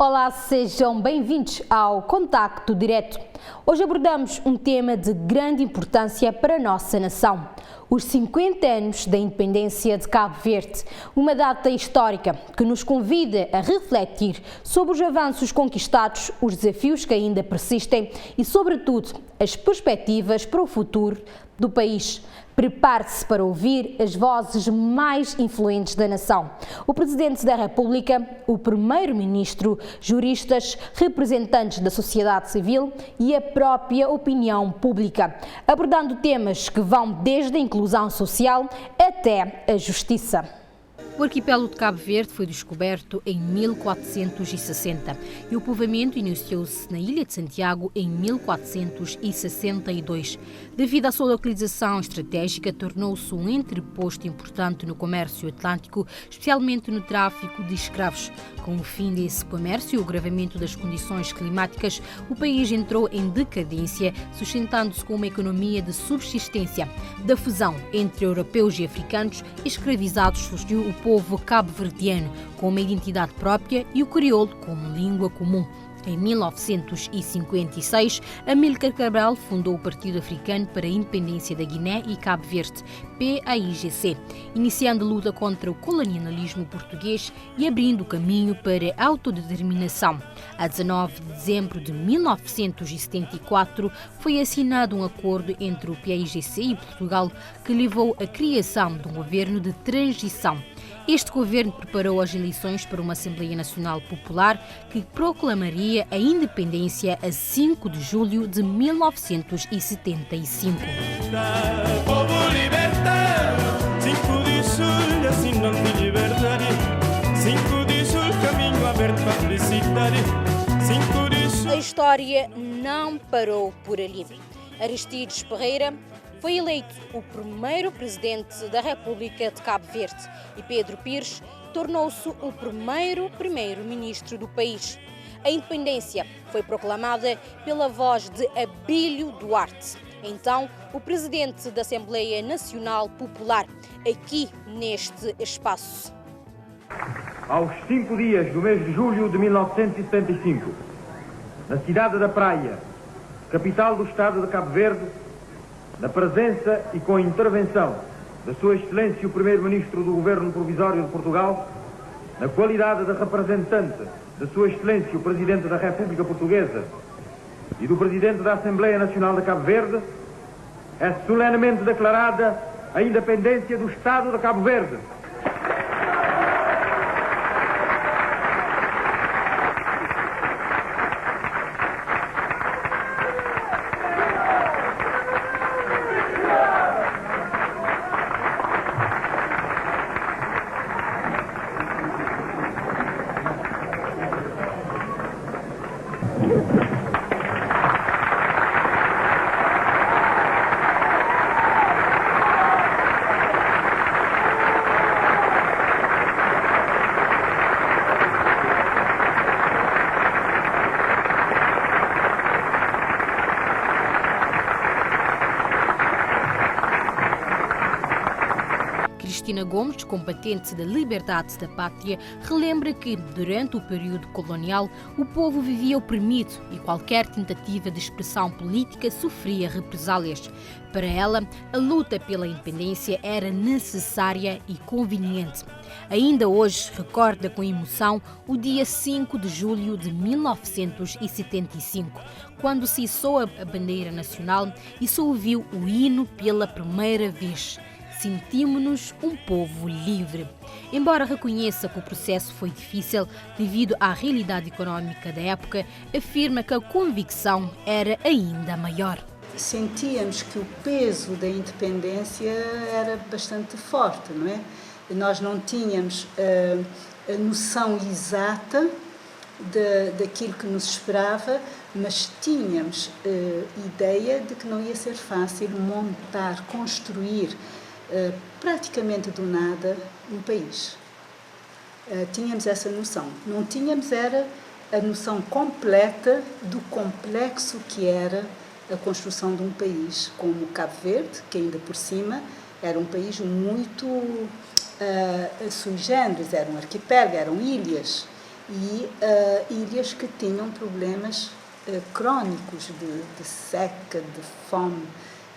Olá, sejam bem-vindos ao Contacto Direto. Hoje abordamos um tema de grande importância para a nossa nação. Os 50 anos da independência de Cabo Verde, uma data histórica que nos convida a refletir sobre os avanços conquistados, os desafios que ainda persistem e, sobretudo, as perspectivas para o futuro do país. Prepare-se para ouvir as vozes mais influentes da nação. O Presidente da República, o Primeiro-Ministro, juristas, representantes da sociedade civil e a própria opinião pública, abordando temas que vão desde a inclusão social até a justiça. O arquipélago de Cabo Verde foi descoberto em 1460 e o povoamento iniciou-se na Ilha de Santiago em 1462. Devido à sua localização estratégica, tornou-se um entreposto importante no comércio atlântico, especialmente no tráfico de escravos. Com o fim desse comércio e o agravamento das condições climáticas, o país entrou em decadência, sustentando-se com uma economia de subsistência. Da fusão entre europeus e africanos escravizados surgiu o povo cabo-verdiano, com uma identidade própria e o crioulo como língua comum. Em 1956, Amílcar Cabral fundou o Partido Africano para a Independência da Guiné e Cabo Verde, PAIGC, iniciando a luta contra o colonialismo português e abrindo o caminho para a autodeterminação. A 19 de dezembro de 1974, foi assinado um acordo entre o PAIGC e Portugal que levou à criação de um governo de transição. Este governo preparou as eleições para uma Assembleia Nacional Popular que proclamaria a independência a 5 de julho de 1975. A história não parou por ali. Aristides Pereira foi eleito o primeiro presidente da República de Cabo Verde e Pedro Pires tornou-se o primeiro-ministro do país. A independência foi proclamada pela voz de Abílio Duarte, então o presidente da Assembleia Nacional Popular, aqui neste espaço. Aos 5 dias do mês de julho de 1975, na cidade da Praia, capital do estado de Cabo Verde, na presença e com a intervenção da Sua Excelência o Primeiro-Ministro do Governo Provisório de Portugal, na qualidade de representante da Sua Excelência o Presidente da República Portuguesa e do Presidente da Assembleia Nacional de Cabo Verde, é solenemente declarada a independência do Estado de Cabo Verde. Cristina Gomes, combatente da liberdade da pátria, relembra que, durante o período colonial, o povo vivia oprimido e qualquer tentativa de expressão política sofria represálias. Para ela, a luta pela independência era necessária e conveniente. Ainda hoje recorda com emoção o dia 5 de julho de 1975, quando se içou a bandeira nacional e se ouviu o hino pela primeira vez. Sentimos-nos um povo livre. Embora reconheça que o processo foi difícil devido à realidade económica da época, afirma que a convicção era ainda maior. Sentíamos que o peso da independência era bastante forte, não é? Nós não tínhamos a noção exata daquilo que nos esperava, mas tínhamos ideia de que não ia ser fácil montar, construir praticamente do nada um país. Tínhamos essa noção. Não tínhamos era a noção completa do complexo que era a construção de um país como Cabo Verde, que ainda por cima era um país muito sui generis, era um arquipélago, eram ilhas. e ilhas que tinham problemas crónicos de seca, de fome,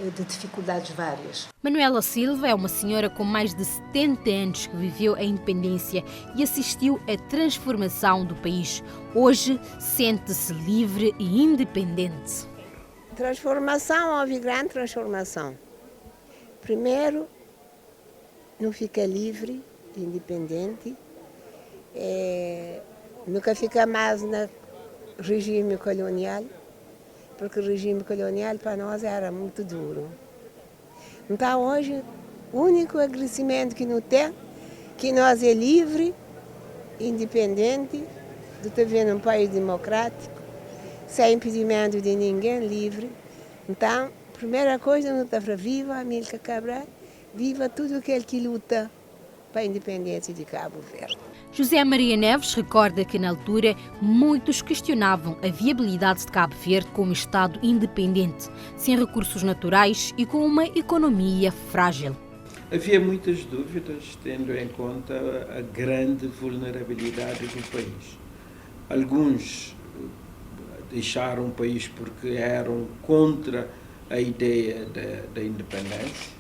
de dificuldades várias. Manuela Silva é uma senhora com mais de 70 anos que viveu a independência e assistiu à transformação do país. Hoje sente-se livre e independente. Transformação, houve grande transformação. Primeiro, não fica livre, independente, nunca fica mais no regime colonial, porque o regime colonial para nós era muito duro. Então hoje, o único agradecimento que não tem, que nós é livre, independente, de viver num país democrático, sem impedimento de ninguém, livre. Então, a primeira coisa, não está viva Amílcar Cabral, viva tudo aquele que luta para a independência de Cabo Verde. José Maria Neves recorda que, na altura, muitos questionavam a viabilidade de Cabo Verde como Estado independente, sem recursos naturais e com uma economia frágil. Havia muitas dúvidas, tendo em conta a grande vulnerabilidade do país. Alguns deixaram o país porque eram contra a ideia da independência.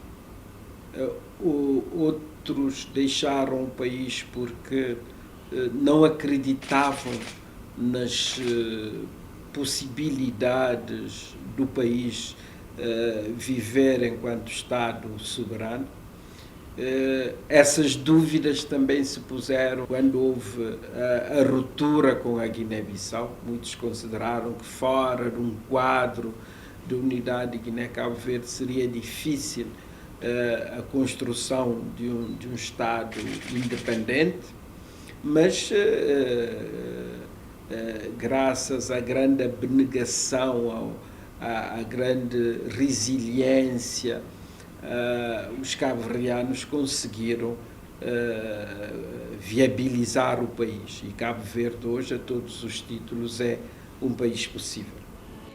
Outros deixaram o país porque não acreditavam nas possibilidades do país viver enquanto Estado soberano. Essas dúvidas também se puseram quando houve a ruptura com a Guiné-Bissau. Muitos consideraram que fora de um quadro de unidade de Guiné-Cabo Verde seria difícil a construção de um Estado independente, mas graças à grande abnegação, à grande resiliência, os cabo-verdianos conseguiram viabilizar o país. E Cabo Verde hoje, a todos os títulos, é um país possível.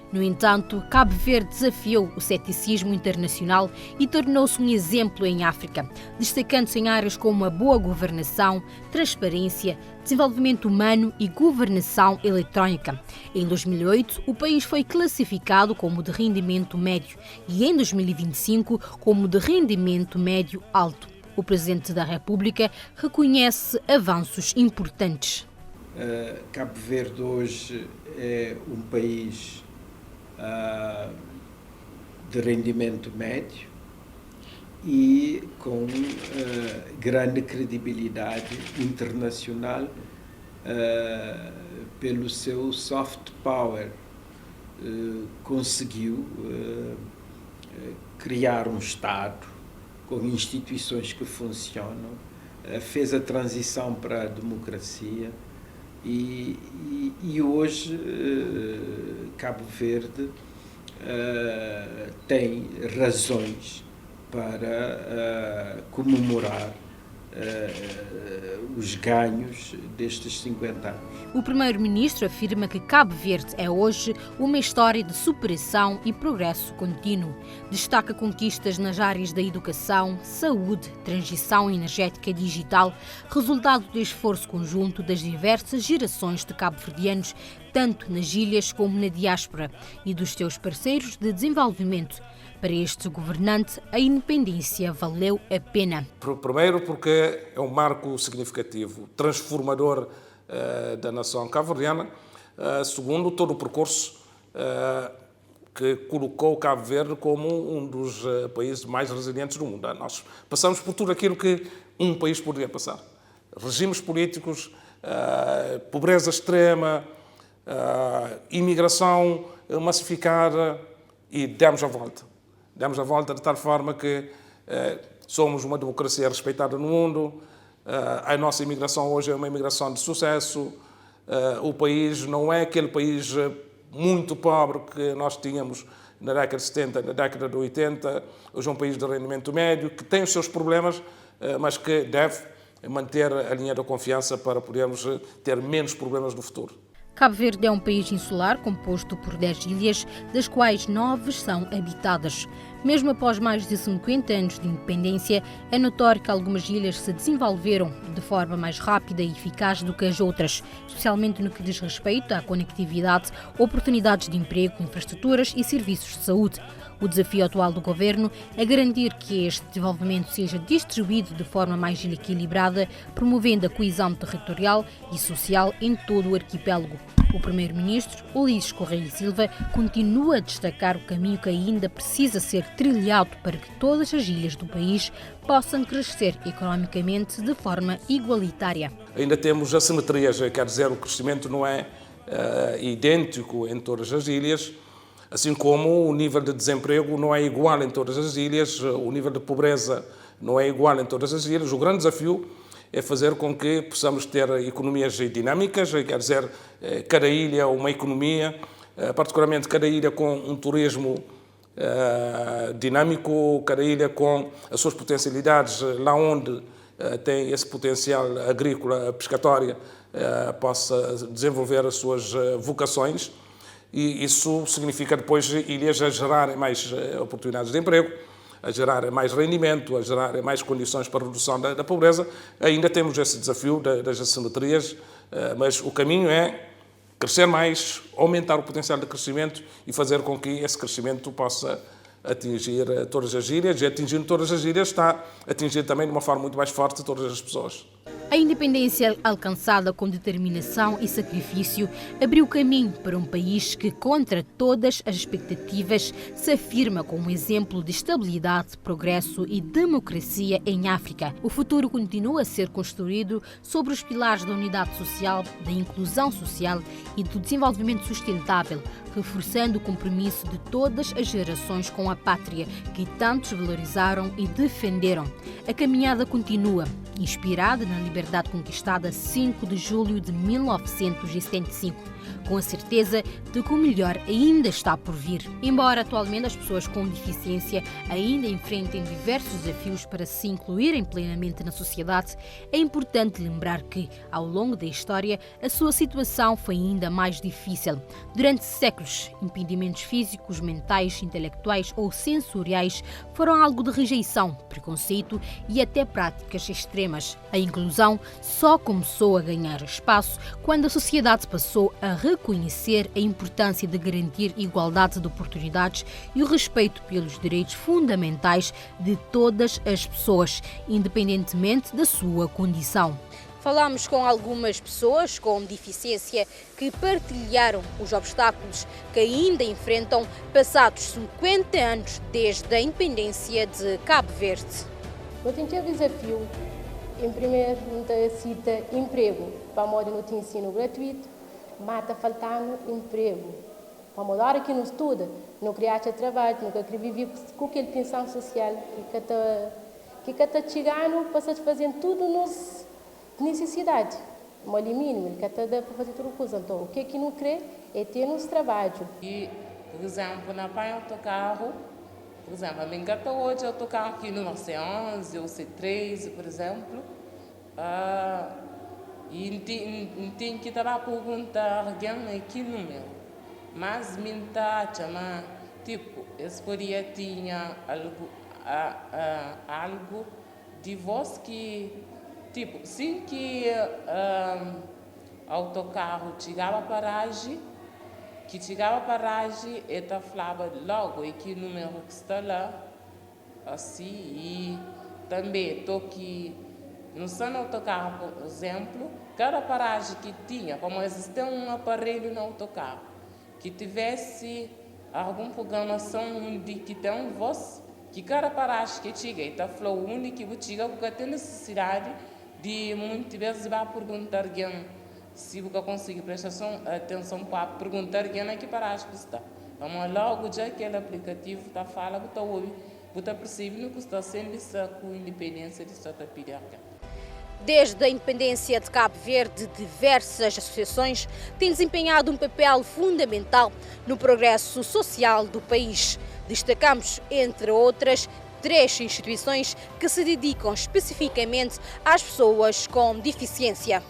No entanto, Cabo Verde desafiou o ceticismo internacional e tornou-se um exemplo em África, destacando-se em áreas como a boa governação, transparência, desenvolvimento humano e governação eletrónica. Em 2008, o país foi classificado como de rendimento médio e em 2025 como de rendimento médio alto. O Presidente da República reconhece avanços importantes. Cabo Verde hoje é um país de rendimento médio e com grande credibilidade internacional pelo seu soft power. Conseguiu criar um Estado com instituições que funcionam, fez a transição para a democracia. E hoje Cabo Verde tem razões para comemorar os ganhos destes 50 anos. O primeiro-ministro afirma que Cabo Verde é hoje uma história de superação e progresso contínuo. Destaca conquistas nas áreas da educação, saúde, transição energética e digital, resultado do esforço conjunto das diversas gerações de cabo-verdianos, tanto nas ilhas como na diáspora, e dos seus parceiros de desenvolvimento. Para este governante, a independência valeu a pena. Primeiro porque é um marco significativo, transformador da nação cabo-verdiana. Segundo, todo o percurso que colocou Cabo Verde como um dos países mais resilientes do mundo. Nós passamos por tudo aquilo que um país poderia passar. Regimes políticos, pobreza extrema, imigração massificada, e demos a volta. Demos a volta de tal forma que somos uma democracia respeitada no mundo, a nossa imigração hoje é uma imigração de sucesso, o país não é aquele país muito pobre que nós tínhamos na década de 70, na década de 80, hoje é um país de rendimento médio, que tem os seus problemas, mas que deve manter a linha da confiança para podermos ter menos problemas no futuro. Cabo Verde é um país insular composto por 10 ilhas, das quais 9 são habitadas. Mesmo após mais de 50 anos de independência, é notório que algumas ilhas se desenvolveram de forma mais rápida e eficaz do que as outras, especialmente no que diz respeito à conectividade, oportunidades de emprego, infraestruturas e serviços de saúde. O desafio atual do governo é garantir que este desenvolvimento seja distribuído de forma mais equilibrada, promovendo a coesão territorial e social em todo o arquipélago. O primeiro-ministro, Ulisses Correia e Silva, continua a destacar o caminho que ainda precisa ser trilhado para que todas as ilhas do país possam crescer economicamente de forma igualitária. Ainda temos assimetrias, quer dizer, o crescimento não é idêntico em todas as ilhas, assim como o nível de desemprego não é igual em todas as ilhas, o nível de pobreza não é igual em todas as ilhas. O grande desafio é fazer com que possamos ter economias dinâmicas, quer dizer, cada ilha uma economia, particularmente cada ilha com um turismo dinâmico, cada ilha com as suas potencialidades, lá onde tem esse potencial agrícola, pescatória, possa desenvolver as suas vocações. E isso significa depois ilhas a gerarem mais oportunidades de emprego, a gerar mais rendimento, a gerar mais condições para a redução da pobreza. Ainda temos esse desafio das assimetrias, mas o caminho é crescer mais, aumentar o potencial de crescimento e fazer com que esse crescimento possa atingir todas as ilhas. E atingindo todas as ilhas está a atingir também de uma forma muito mais forte todas as pessoas. A independência alcançada com determinação e sacrifício abriu caminho para um país que, contra todas as expectativas, se afirma como um exemplo de estabilidade, progresso e democracia em África. O futuro continua a ser construído sobre os pilares da unidade social, da inclusão social e do desenvolvimento sustentável, reforçando o compromisso de todas as gerações com a pátria, que tantos valorizaram e defenderam. A caminhada continua, inspirada na liberdade conquistada 5 de julho de 1975, com a certeza de que o melhor ainda está por vir. Embora atualmente as pessoas com deficiência ainda enfrentem diversos desafios para se incluírem plenamente na sociedade, é importante lembrar que, ao longo da história, a sua situação foi ainda mais difícil. Durante séculos, impedimentos físicos, mentais, intelectuais ou sensoriais foram algo de rejeição, preconceito e até práticas extremas. A inclusão só começou a ganhar espaço quando a sociedade passou a reconhecer a importância de garantir igualdade de oportunidades e o respeito pelos direitos fundamentais de todas as pessoas, independentemente da sua condição. Falamos com algumas pessoas com deficiência que partilharam os obstáculos que ainda enfrentam passados 50 anos desde a independência de Cabo Verde. Eu tentei o desafio, em primeiro, não cita emprego, para modo não tem ensino gratuito, mas está faltando emprego. Para mudar aqui não estuda, não criar trabalho, não quer viver com aquele pensão social que está chegando para satisfazer tudo nos necessidade, mas mínimo, que está para fazer tudo coisa. Então, o que aqui não crê é ter nos trabalho. E, por exemplo, na Pai autocarro, por exemplo, a minha gata hoje autocarro aqui no C11 ou C13, por exemplo, e tem que estar a perguntar alguém aqui no meu, mas me está chamando, tipo, esse podia tinha algo de voz que tipo, assim que autocarro chegava a paragem, ele falava logo aqui o número que está lá, assim, e também estou aqui, no seu autocarro, por exemplo, cada paragem que tinha, como existia um aparelho no autocarro, que tivesse alguma programação onde que tem uma voz, que cada paragem que chega, está falando o único que chega, porque tem necessidade de muitas vezes vai perguntar alguém se você consegue prestar atenção para perguntar alguém a que paragem está. Vamos logo já aquele aplicativo está falando, está ouvindo, está percebendo que está sendo isso com a independência de sua tapirca. Desde a independência de Cabo Verde, diversas associações têm desempenhado um papel fundamental no progresso social do país. Destacamos, entre outras, 3 instituições que se dedicam especificamente às pessoas com deficiência.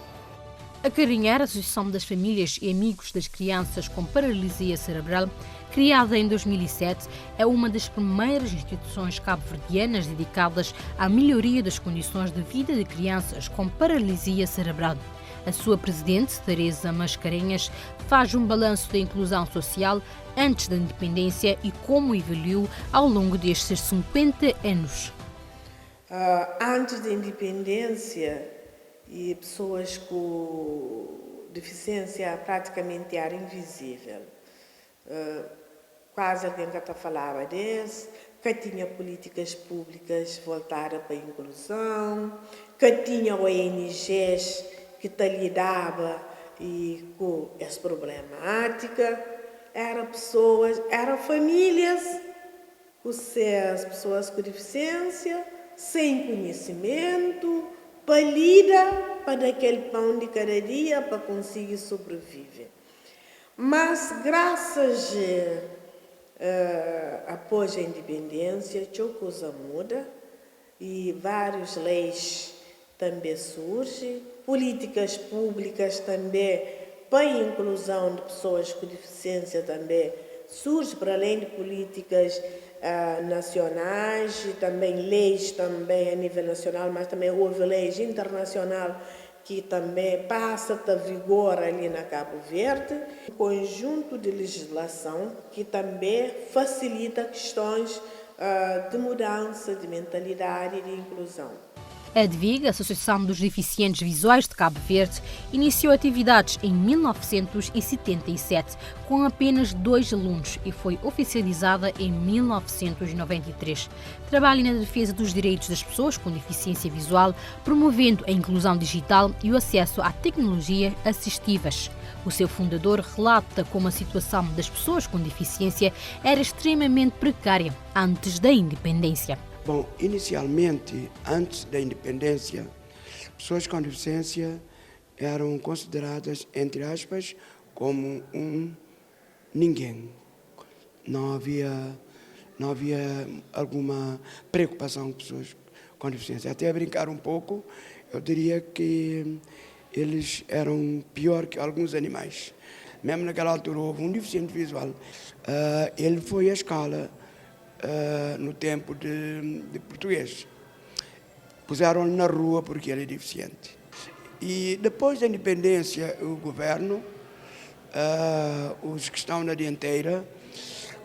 A Carinhar, a Associação das Famílias e Amigos das Crianças com Paralisia Cerebral, Criada em 2007, é uma das primeiras instituições cabo-verdianas dedicadas à melhoria das condições de vida de crianças com paralisia cerebral. A sua presidente, Teresa Mascarenhas, faz um balanço da inclusão social antes da independência e como evoluiu ao longo destes 50 anos. Antes da independência, e pessoas com deficiência praticamente era invisível. Quase alguém que falava disso, que tinha políticas públicas voltadas para a inclusão, que tinha ONGs que lidava com essa problemática. Eram famílias, as pessoas com deficiência, sem conhecimento, para lidar para aquele pão de cada dia para conseguir sobreviver. Mas graças após a independência, a coisa muda e várias leis também surgem, políticas públicas também para a inclusão de pessoas com deficiência também surge, para além de políticas nacionais, e também leis também a nível nacional, mas também houve leis internacional que também passa a vigor ali na Cabo Verde, um conjunto de legislação que também facilita questões de mudança, de mentalidade e de inclusão. A ADVIG, a Associação dos Deficientes Visuais de Cabo Verde, iniciou atividades em 1977, com apenas 2 alunos e foi oficializada em 1993. Trabalha na defesa dos direitos das pessoas com deficiência visual, promovendo a inclusão digital e o acesso a tecnologias assistivas. O seu fundador relata como a situação das pessoas com deficiência era extremamente precária antes da independência. Bom, inicialmente, antes da independência, pessoas com deficiência eram consideradas, entre aspas, como um ninguém. Não havia alguma preocupação com pessoas com deficiência. Até a brincar um pouco, eu diria que eles eram pior que alguns animais. Mesmo naquela altura houve um deficiente visual. Ele foi à escola no tempo de português. Puseram-lhe na rua porque ele é deficiente. E depois da independência, o governo, os que estão na dianteira,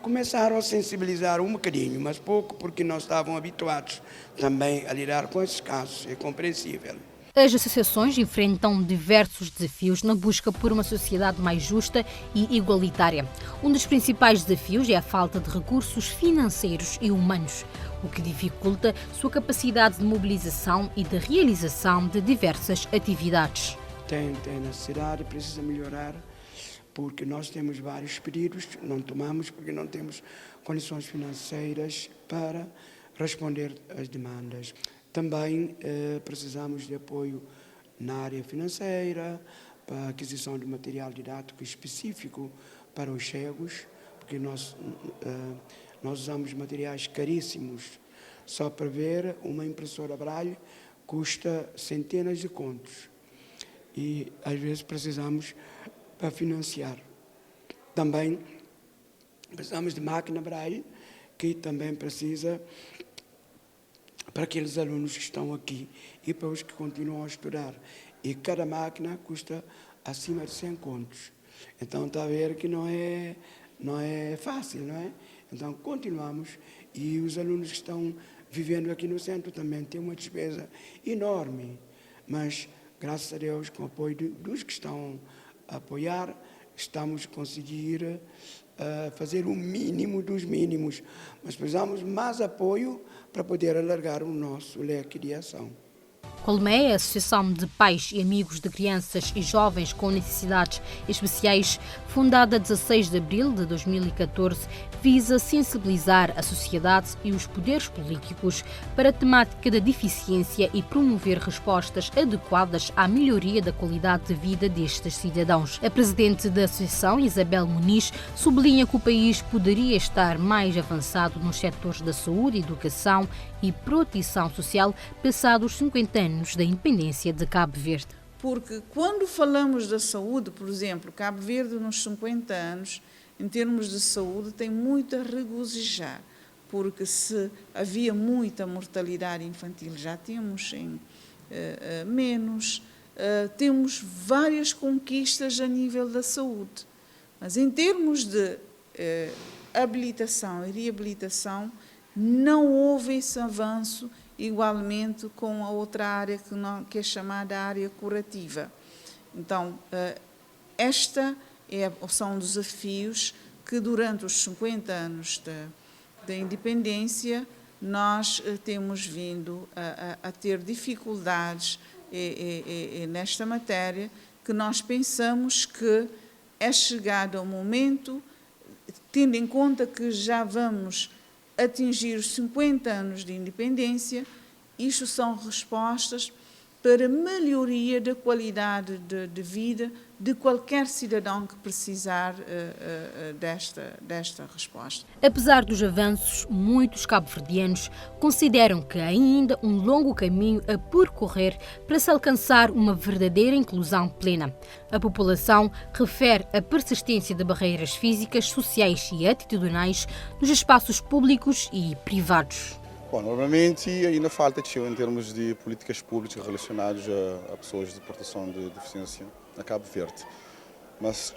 começaram a sensibilizar um bocadinho, mas pouco, porque não estavam habituados também a lidar com esses casos, é compreensível. As associações enfrentam diversos desafios na busca por uma sociedade mais justa e igualitária. Um dos principais desafios é a falta de recursos financeiros e humanos, o que dificulta sua capacidade de mobilização e de realização de diversas atividades. Tem necessidade, precisa melhorar, porque nós temos vários pedidos, não tomamos porque não temos condições financeiras para responder às demandas. Também precisamos de apoio na área financeira, para a aquisição de material didático específico para os cegos, porque nós usamos materiais caríssimos. Só para ver, uma impressora Braille custa centenas de contos e às vezes precisamos para financiar. Também precisamos de máquina Braille, que também precisa para aqueles alunos que estão aqui e para os que continuam a estudar. E cada máquina custa acima de 100 contos. Então está a ver que não é fácil, não é? Então continuamos e os alunos que estão vivendo aqui no centro também têm uma despesa enorme. Mas, graças a Deus, com o apoio dos que estão a apoiar, estamos a conseguir fazer o mínimo dos mínimos. Mas precisamos mais apoio para poder alargar o nosso leque de ação. Colmeia, a Associação de Pais e Amigos de Crianças e Jovens com Necessidades Especiais, fundada a 16 de abril de 2014, visa sensibilizar a sociedade e os poderes políticos para a temática da deficiência e promover respostas adequadas à melhoria da qualidade de vida destes cidadãos. A presidente da Associação, Isabel Muniz, sublinha que o país poderia estar mais avançado nos setores da saúde, educação e proteção social, passados 50 anos da independência de Cabo Verde. Porque quando falamos da saúde, por exemplo, Cabo Verde nos 50 anos, em termos de saúde, tem muito a regozijar, porque se havia muita mortalidade infantil, já temos menos, temos várias conquistas a nível da saúde. Mas em termos de habilitação e reabilitação, não houve esse avanço igualmente com a outra área que é chamada área curativa. Então, são desafios que durante os 50 anos da independência nós temos vindo a ter dificuldades nesta matéria, que nós pensamos que é chegado ao momento, tendo em conta que já vamos atingir os 50 anos de independência, isto são respostas para melhoria da qualidade de vida de qualquer cidadão que precisar desta resposta. Apesar dos avanços, muitos cabo-verdianos consideram que há ainda um longo caminho a percorrer para se alcançar uma verdadeira inclusão plena. A população refere a persistência de barreiras físicas, sociais e atitudinais nos espaços públicos e privados. Bom, normalmente ainda falta em termos de políticas públicas relacionadas a pessoas de portação de deficiência na Cabo Verde. Mas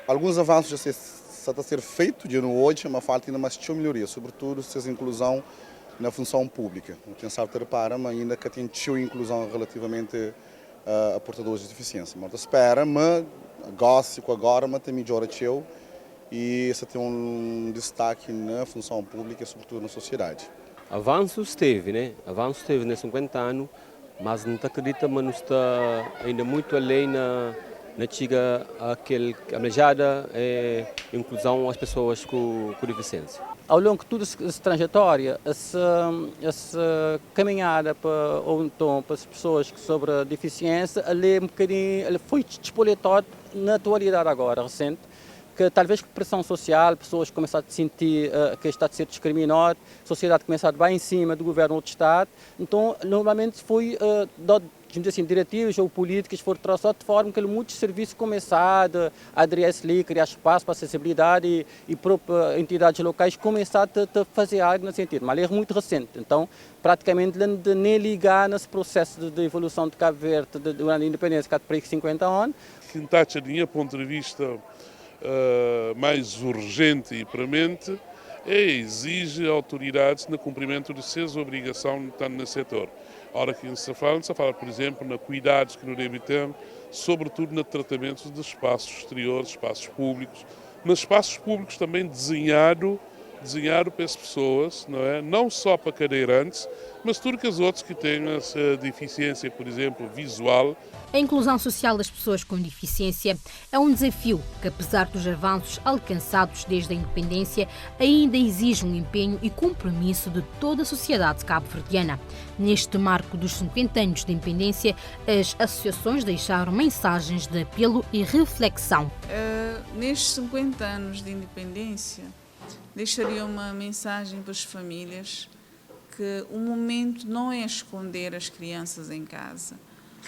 alguns avanços já estão a ser feitos de hoje, mas falta ainda mais de melhoria, sobretudo se a inclusão na função pública. Quem sabe repara, mas ainda que tem inclusão relativamente a portadores de deficiência. Mas espera, mas agora tem melhora e isso tem um destaque na função pública, sobretudo na sociedade. Avanços teve, né? Avanços teve nesses 50 anos, mas não acredita, mas não está ainda muito além na chega aquele almejada inclusão às pessoas com deficiência. Ao longo de toda essa trajetória, essa caminhada para as pessoas sobre a deficiência, ele foi despoletado na atualidade agora, recente, que talvez com pressão social, pessoas começaram a sentir que está a ser discriminado, a sociedade começou a ir em cima do governo ou do Estado, então normalmente foi diretivas ou políticas foram traçadas de forma que muitos serviços começaram a aderir a esse lei, criar espaço para acessibilidade e próprias entidades locais começaram a fazer algo nesse sentido, mas é muito recente, então praticamente nem ligar nesse processo de evolução de Cabo Verde durante a independência, que há para 50 anos. Que está de minha ponto de vista mais urgente e premente exige autoridades no cumprimento de suas obrigações nesse setor. Ora que se fala, por exemplo, na cuidados que não deve ter, sobretudo no tratamento de espaços exteriores, espaços públicos, mas espaços públicos também desenhado para as pessoas, não é? Não só para cadeirantes, mas tudo que as outras que têm essa deficiência, por exemplo, visual. A inclusão social das pessoas com deficiência é um desafio que, apesar dos avanços alcançados desde a independência, ainda exige um empenho e compromisso de toda a sociedade cabo-verdiana. Neste marco dos 50 anos de independência, as associações deixaram mensagens de apelo e reflexão. Nestes 50 anos de independência, deixaria uma mensagem para as famílias que o momento não é esconder as crianças em casa.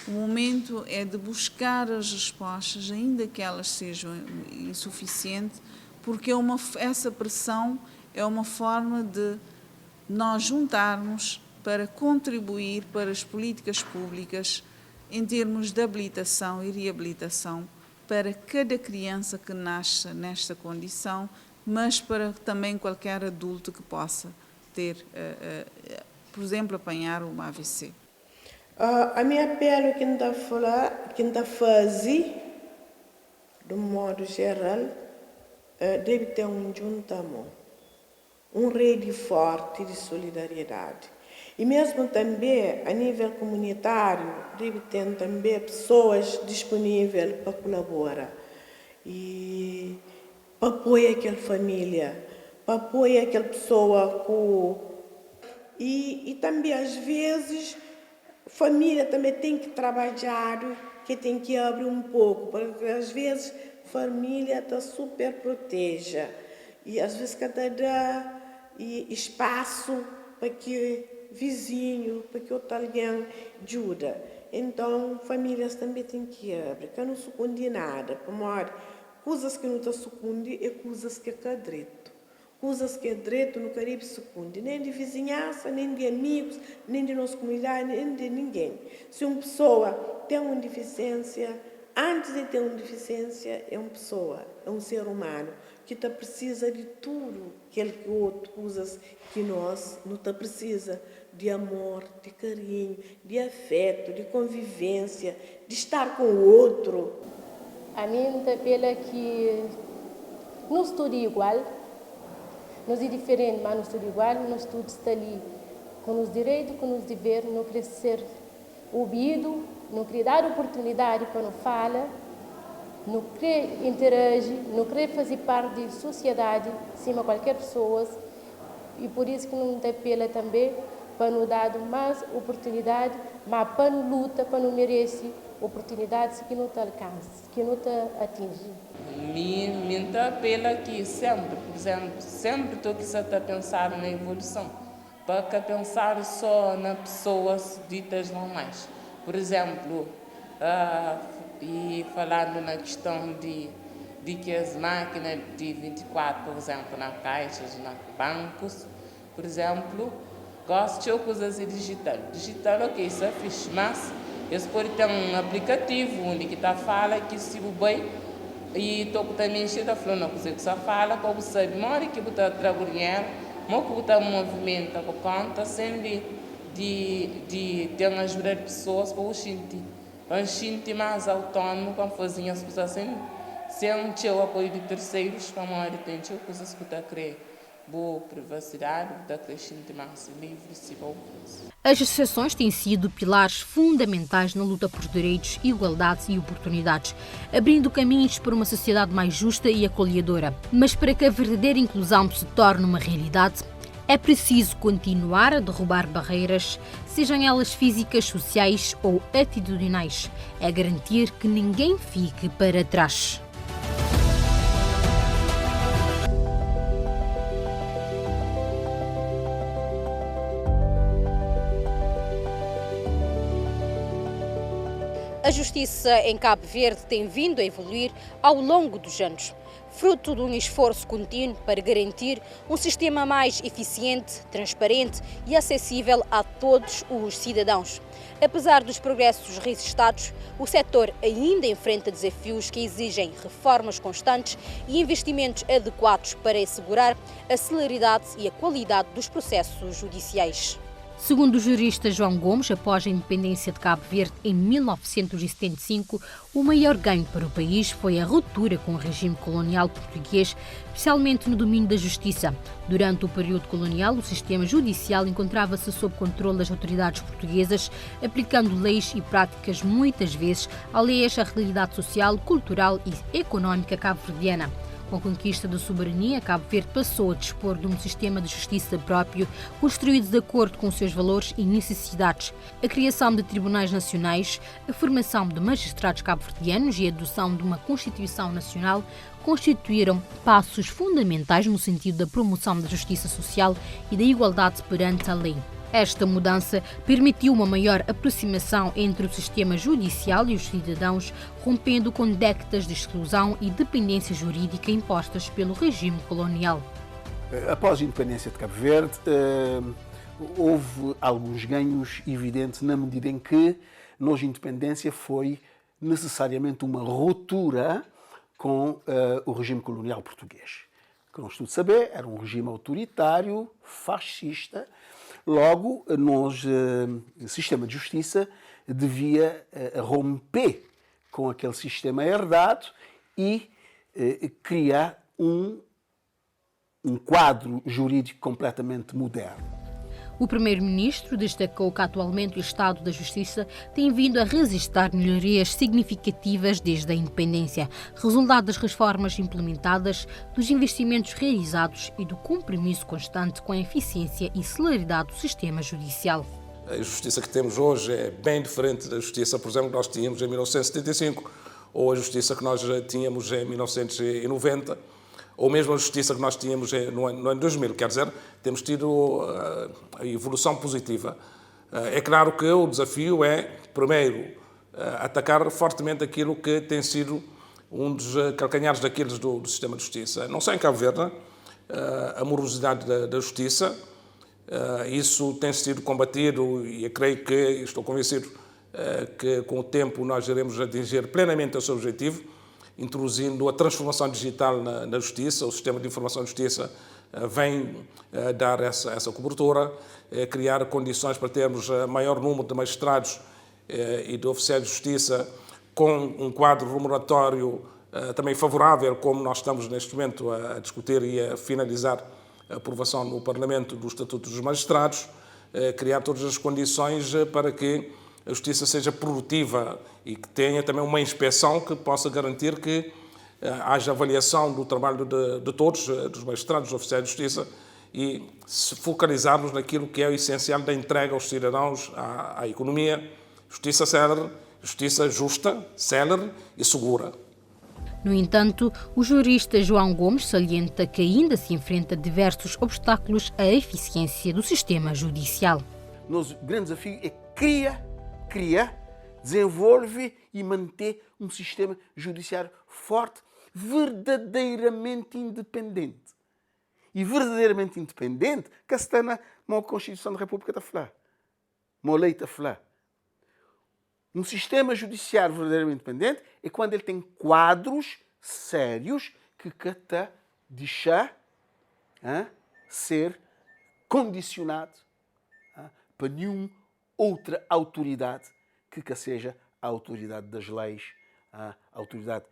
O momento é de buscar as respostas, ainda que elas sejam insuficientes, porque essa pressão é uma forma de nós juntarmos para contribuir para as políticas públicas em termos de habilitação e reabilitação para cada criança que nasce nesta condição, mas para também qualquer adulto que possa ter, por exemplo, apanhar uma AVC. A minha apelo que está fazendo, de modo geral, deve ter juntamento, rede forte de solidariedade. E mesmo também, a nível comunitário, deve ter também pessoas disponíveis para colaborar. E para apoiar aquela família, para apoiar aquela pessoa e também, às vezes, a família também tem que trabalhar, que tem que abrir um pouco, porque às vezes a família está super proteja e às vezes cada dá espaço para que vizinho, para que outro alguém ajuda. Então, famílias também têm que abrir, que não se esconde nada, para coisas que não está sucundi é coisas que é direito. Coisas que é direito no Caribe sucundi, nem de vizinhança, nem de amigos, nem de nossa comunidade, nem de ninguém. Se uma pessoa tem uma deficiência, antes de ter uma deficiência, é uma pessoa, é um ser humano que precisa de tudo aquilo que outras coisas que nós não precisa, de amor, de carinho, de afeto, de convivência, de estar com o outro. A mim está pela que não estuda igual, nós é diferente, mas não estuda igual, nós estuda está ali com os direitos, com os deveres, não quer ser ouvido, não quer dar oportunidade para não falar, não quer interagir, não quer fazer parte da sociedade, cima de qualquer pessoa, e por isso que não tem pela também para nos dar mais oportunidade, mas para não luta, para não merece oportunidades que não te alcança, que não te atinge. Me apela que sempre, por exemplo, sempre estou a pensar na evolução, para pensar só nas pessoas ditas normais. Por exemplo, e falando na questão de que as máquinas de 24, por exemplo, nas caixas, nos bancos, por exemplo, gosto de coisas digitais. Digital, ok, isso é fixe, mas eles podem ter um aplicativo onde que fala que se o bem e estou também cheio da flor, não consigo só fala, para você saber, mora que você traga dinheiro, mas que você movimenta com conta, sem de ter uma ajuda de pessoas para o sentir mais autônomo, para fazer as coisas sem ter o apoio de terceiros, para mora tem coisas que você crê. Boa privacidade, da crescente mais livre, se As associações têm sido pilares fundamentais na luta por direitos, igualdades e oportunidades, abrindo caminhos para uma sociedade mais justa e acolhedora. Mas para que a verdadeira inclusão se torne uma realidade, é preciso continuar a derrubar barreiras, sejam elas físicas, sociais ou atitudinais. É garantir que ninguém fique para trás. A justiça em Cabo Verde tem vindo a evoluir ao longo dos anos, fruto de um esforço contínuo para garantir um sistema mais eficiente, transparente e acessível a todos os cidadãos. Apesar dos progressos registados, o setor ainda enfrenta desafios que exigem reformas constantes e investimentos adequados para assegurar a celeridade e a qualidade dos processos judiciais. Segundo o jurista João Gomes, após a independência de Cabo Verde em 1975, o maior ganho para o país foi a ruptura com o regime colonial português, especialmente no domínio da justiça. Durante o período colonial, o sistema judicial encontrava-se sob controle das autoridades portuguesas, aplicando leis e práticas muitas vezes alheias à realidade social, cultural e económica cabo-verdiana. Com a conquista da soberania, Cabo Verde passou a dispor de um sistema de justiça próprio, construído de acordo com os seus valores e necessidades. A criação de tribunais nacionais, a formação de magistrados cabo-verdianos e a adoção de uma Constituição Nacional constituíram passos fundamentais no sentido da promoção da justiça social e da igualdade perante a lei. Esta mudança permitiu uma maior aproximação entre o sistema judicial e os cidadãos, rompendo com décadas de exclusão e dependência jurídica impostas pelo regime colonial. Após a independência de Cabo Verde, houve alguns ganhos evidentes na medida em que, nós, a independência foi necessariamente uma ruptura com o regime colonial português. Como nós todos sabemos, era um regime autoritário, fascista. Logo, o sistema de justiça devia romper com aquele sistema herdado e criar um quadro jurídico completamente moderno. O primeiro-ministro destacou que atualmente o Estado da Justiça tem vindo a registrar melhorias significativas desde a independência, resultado das reformas implementadas, dos investimentos realizados e do compromisso constante com a eficiência e celeridade do sistema judicial. A justiça que temos hoje é bem diferente da justiça, por exemplo, que nós tínhamos em 1975, ou a justiça que nós tínhamos em 1990, ou mesmo a justiça que nós tínhamos no ano 2000. Quer dizer, temos tido a evolução positiva. É claro que o desafio é, primeiro, atacar fortemente aquilo que tem sido um dos calcanhares daqueles do sistema de justiça. Não só em Cabo Verde, a morosidade da justiça, isso tem sido combatido e eu creio que, estou convencido, que com o tempo nós iremos atingir plenamente esse objetivo, introduzindo a transformação digital na justiça. O sistema de informação de justiça vem dar essa cobertura, criar condições para termos maior número de magistrados e de oficiais de justiça com um quadro remuneratório também favorável, como nós estamos neste momento a discutir e a finalizar a aprovação no Parlamento do Estatuto dos Magistrados, criar todas as condições para que a justiça seja produtiva e que tenha também uma inspeção que possa garantir que haja avaliação do trabalho de todos, dos magistrados, dos oficiais de justiça, e se focalizarmos naquilo que é o essencial da entrega aos cidadãos, à economia, justiça célere, justiça justa, célere e segura. No entanto, o jurista João Gomes salienta que ainda se enfrenta diversos obstáculos à eficiência do sistema judicial. Nosso grande desafio é criar, desenvolve e manter um sistema judiciário forte, verdadeiramente independente. E verdadeiramente independente, que está na Constituição da República da falar, uma lei da falar. Um sistema judiciário verdadeiramente independente é quando ele tem quadros sérios que está deixar ser condicionado para nenhuma outra autoridade que seja a autoridade das leis, a autoridade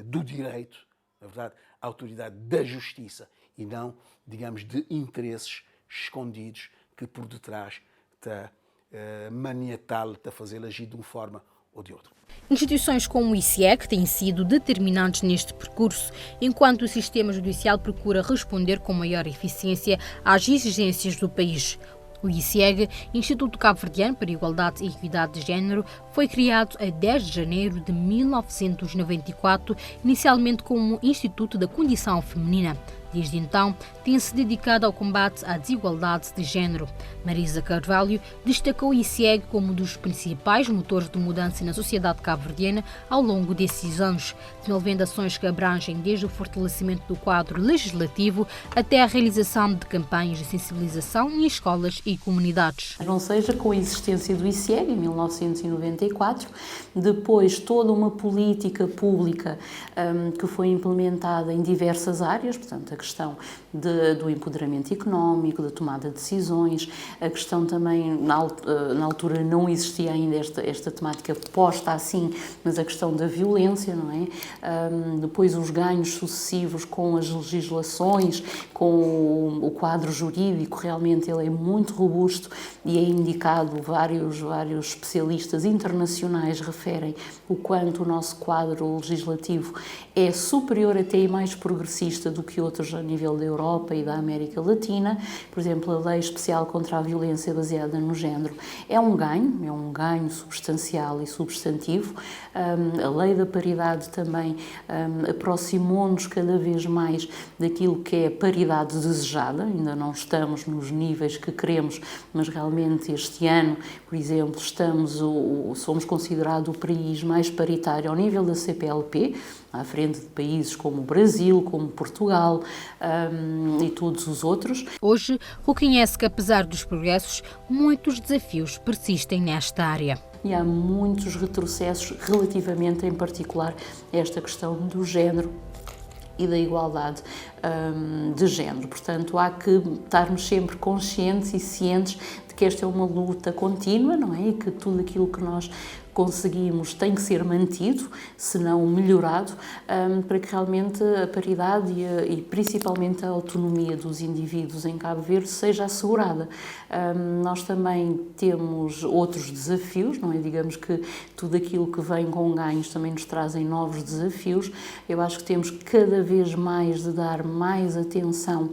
do direito, na verdade, a autoridade da justiça e não, digamos, de interesses escondidos que por detrás está maniatá-lo, está a fazê-lo agir de uma forma ou de outra. Instituições como o ICEG têm sido determinantes neste percurso, enquanto o sistema judicial procura responder com maior eficiência às exigências do país. O ICEG, Instituto Cabo-Verdiano para a Igualdade e Equidade de Género, foi criado a 10 de janeiro de 1994, inicialmente como Instituto da Condição Feminina. Desde então, tem-se dedicado ao combate à desigualdade de género. Marisa Carvalho destacou o ICEG como um dos principais motores de mudança na sociedade cabo-verdiana ao longo desses anos, desenvolvendo ações que abrangem desde o fortalecimento do quadro legislativo até a realização de campanhas de sensibilização em escolas e comunidades. Não seja com a existência do ICEG em 1994, depois toda uma política pública que foi implementada em diversas áreas, portanto, a questão do empoderamento económico, da tomada de decisões, a questão também, na altura não existia ainda esta temática posta assim, mas a questão da violência, não é? Depois os ganhos sucessivos com as legislações, com o quadro jurídico, realmente ele é muito robusto e é indicado, vários especialistas internacionais referem o quanto o nosso quadro legislativo é superior até e mais progressista do que outros a nível da Europa e da América Latina. Por exemplo, a Lei Especial contra a Violência Baseada no Género é um ganho substancial e substantivo. A Lei da Paridade também aproximou-nos cada vez mais daquilo que é a paridade desejada. Ainda não estamos nos níveis que queremos, mas realmente este ano, por exemplo, somos considerados o país mais paritário ao nível da CPLP, à frente de países como o Brasil, como Portugal e todos os outros. Hoje, reconhece que, apesar dos progressos, muitos desafios persistem nesta área. E há muitos retrocessos relativamente, em particular, a esta questão do género e da igualdade de género. Portanto, há que estarmos sempre conscientes e cientes de que esta é uma luta contínua, não é? E que tudo aquilo que nós conseguimos tem que ser mantido, se não melhorado, para que realmente a paridade e principalmente a autonomia dos indivíduos em Cabo Verde seja assegurada. Nós também temos outros desafios, não é? Digamos que tudo aquilo que vem com ganhos também nos trazem novos desafios. Eu acho que temos cada vez mais de dar mais atenção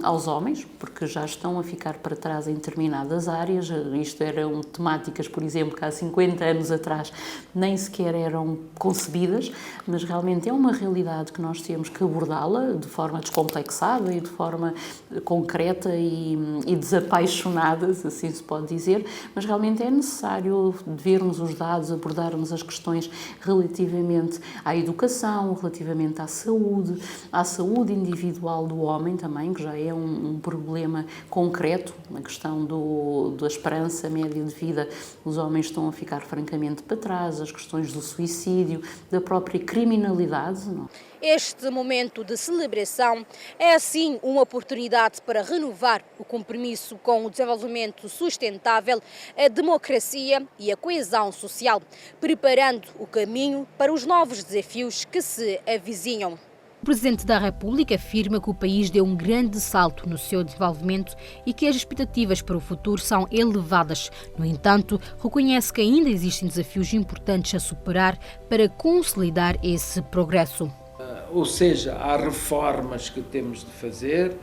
aos homens, porque já estão a ficar para trás em determinadas áreas. Isto eram temáticas, por exemplo, que há 50 anos atrás nem sequer eram concebidas, mas realmente é uma realidade que nós temos que abordá-la de forma descomplexada e de forma concreta e desapaixonada, se assim se pode dizer, mas realmente é necessário vermos os dados, abordarmos as questões relativamente à educação, relativamente à saúde individual do homem também, que já é um problema concreto, a questão da esperança média de vida, os homens estão a ficar francamente para trás, as questões do suicídio, da própria criminalidade. Não? Este momento de celebração é, assim, uma oportunidade para renovar o compromisso com o desenvolvimento sustentável, a democracia e a coesão social, preparando o caminho para os novos desafios que se avizinham. O Presidente da República afirma que o país deu um grande salto no seu desenvolvimento e que as expectativas para o futuro são elevadas. No entanto, reconhece que ainda existem desafios importantes a superar para consolidar esse progresso. Ou seja, há reformas que temos de fazer,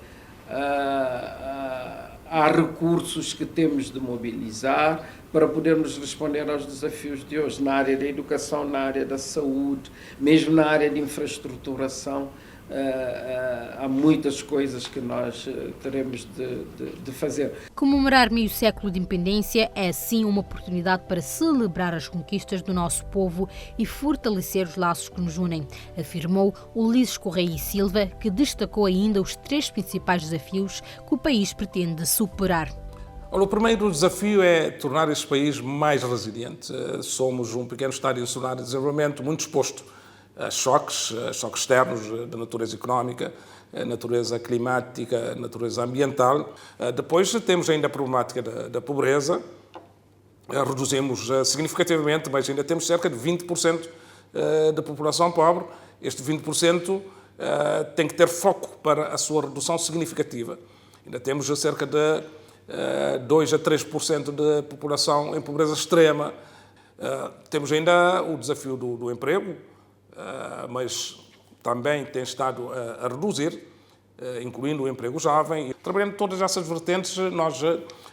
há recursos que temos de mobilizar para podermos responder aos desafios de hoje, na área da educação, na área da saúde, mesmo na área de infraestruturação. Há muitas coisas que nós teremos de fazer. Comemorar meio século de independência é, sim, uma oportunidade para celebrar as conquistas do nosso povo e fortalecer os laços que nos unem, afirmou Ulisses Correia e Silva, que destacou ainda os 3 principais desafios que o país pretende superar. O primeiro desafio é tornar este país mais resiliente. Somos um pequeno Estado em cenário de desenvolvimento muito exposto a choques externos da natureza económica, natureza climática, natureza ambiental. Depois temos ainda a problemática da pobreza. Reduzimos significativamente, mas ainda temos cerca de 20% da população pobre. Este 20% tem que ter foco para a sua redução significativa. Ainda temos cerca de 2 a 3% da população em pobreza extrema. Temos ainda o desafio do emprego, mas também tem estado a reduzir, incluindo o emprego jovem. Trabalhando todas essas vertentes, nós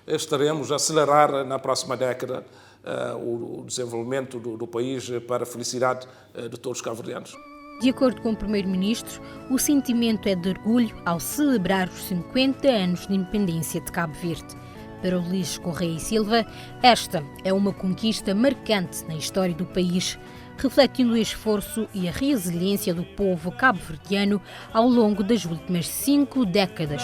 estaremos a acelerar na próxima década o desenvolvimento do país para a felicidade de todos os cabo-verdianos. De acordo com o Primeiro-Ministro, o sentimento é de orgulho ao celebrar os 50 anos de independência de Cabo Verde. Para Ulisses Correia e Silva, esta é uma conquista marcante na história do país, refletindo o esforço e a resiliência do povo cabo-verdiano ao longo das últimas 5 décadas.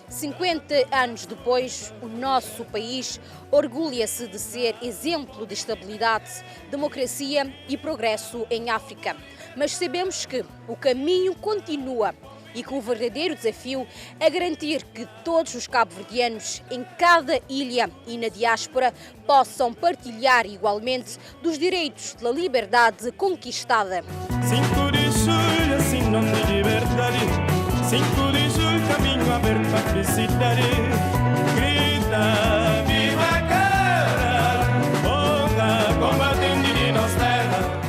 50 anos depois, o nosso país orgulha-se de ser exemplo de estabilidade, democracia e progresso em África. Mas sabemos que o caminho continua e que o verdadeiro desafio é garantir que todos os cabo-verdianos em cada ilha e na diáspora possam partilhar igualmente dos direitos da liberdade conquistada. 5 de julho, assim nome de liberdade. 5 de julho, caminho aberto à felicidade. Grita, viva cara, boca, combatente de nossa terra.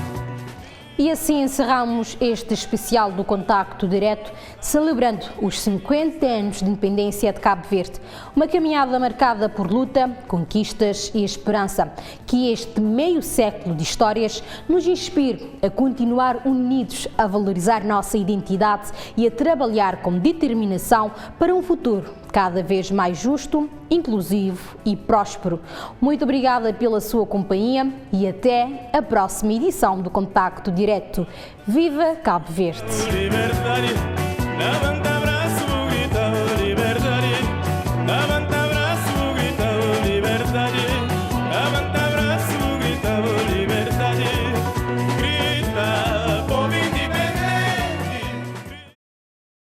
E assim encerramos este especial do Contacto Direto, celebrando os 50 anos de independência de Cabo Verde. Uma caminhada marcada por luta, conquistas e esperança. Que este meio século de histórias nos inspire a continuar unidos a valorizar nossa identidade e a trabalhar com determinação para um futuro cada vez mais justo, inclusivo e próspero. Muito obrigada pela sua companhia e até a próxima edição do Contacto Direto. Viva Cabo Verde!